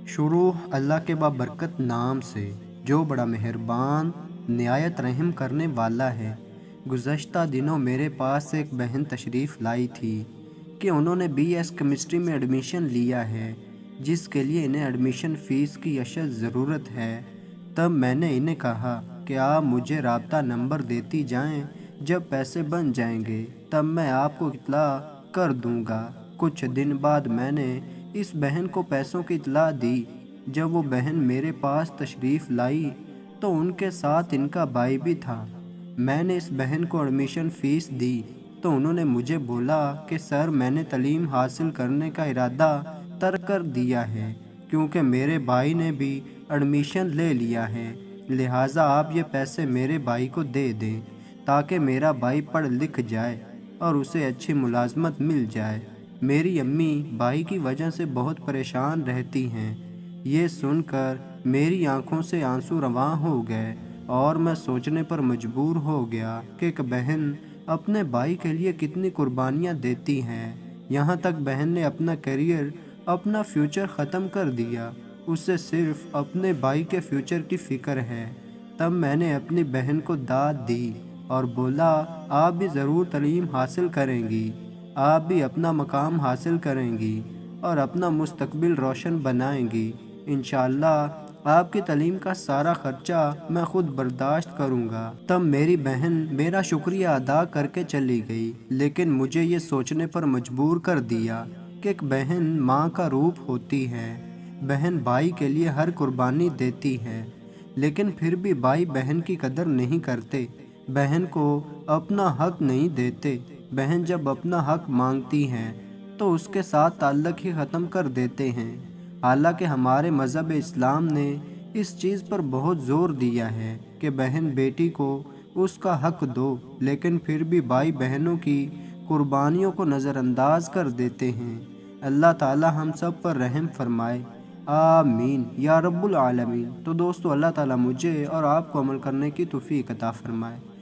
शुरू अल्लाह के बाबरकत नाम से जो बड़ा मेहरबान निहायत रहम करने वाला है। गुज़श्ता दिनों मेरे पास एक बहन तशरीफ़ लाई थी कि उन्होंने बीएस केमिस्ट्री में एडमिशन लिया है, जिसके लिए इन्हें एडमिशन फ़ीस की अशद ज़रूरत है। तब मैंने इन्हें कहा कि आप मुझे राब्ता नंबर देती जाएं, जब पैसे बन जाएंगे तब मैं आपको इत्तला कर दूंगा। कुछ दिन बाद मैंने इस बहन को पैसों की इत्तला दी। जब वो बहन मेरे पास तशरीफ़ लाई तो उनके साथ इनका भाई भी था। मैंने इस बहन को एडमिशन फ़ीस दी तो उन्होंने मुझे बोला कि सर, मैंने तालीम हासिल करने का इरादा तर्क कर दिया है, क्योंकि मेरे भाई ने भी एडमिशन ले लिया है। लिहाजा आप ये पैसे मेरे भाई को दे दें ताकि मेरा भाई पढ़ लिख जाए और उसे अच्छी मुलाजमत मिल जाए। मेरी अम्मी भाई की वजह से बहुत परेशान रहती हैं। ये सुनकर मेरी आंखों से आंसू रवां हो गए और मैं सोचने पर मजबूर हो गया कि एक बहन अपने भाई के लिए कितनी कुर्बानियां देती हैं। यहाँ तक बहन ने अपना करियर, अपना फ्यूचर ख़त्म कर दिया। उसे सिर्फ अपने भाई के फ्यूचर की फ़िक्र है। तब मैंने अपनी बहन को दाद दी और बोला, आप भी ज़रूर तालीम हासिल करेंगी, आप भी अपना मकाम हासिल करेंगी और अपना मुस्तकबिल रोशन बनाएंगी। इंशाअल्लाह आपकी तालीम का सारा ख़र्चा मैं ख़ुद बर्दाश्त करूँगा। तब मेरी बहन मेरा शुक्रिया अदा करके चली गई, लेकिन मुझे ये सोचने पर मजबूर कर दिया कि एक बहन माँ का रूप होती है। बहन भाई के लिए हर कुर्बानी देती है, लेकिन फिर भी भाई बहन की कदर नहीं करते, बहन को अपना हक नहीं देते। बहन जब अपना हक मांगती हैं तो उसके साथ ताल्लुक़ ही ख़त्म कर देते हैं। हालांकि हमारे मज़हब इस्लाम ने इस चीज़ पर बहुत ज़ोर दिया है कि बहन बेटी को उसका हक दो, लेकिन फिर भी भाई बहनों की कुर्बानियों को नज़रअंदाज कर देते हैं। अल्लाह ताला हम सब पर रहम फरमाए, आमीन या रब्बुल आलमीन। तो दोस्तों, अल्लाह ताला मुझे और आपको अमल करने की तौफीक अता फरमाए।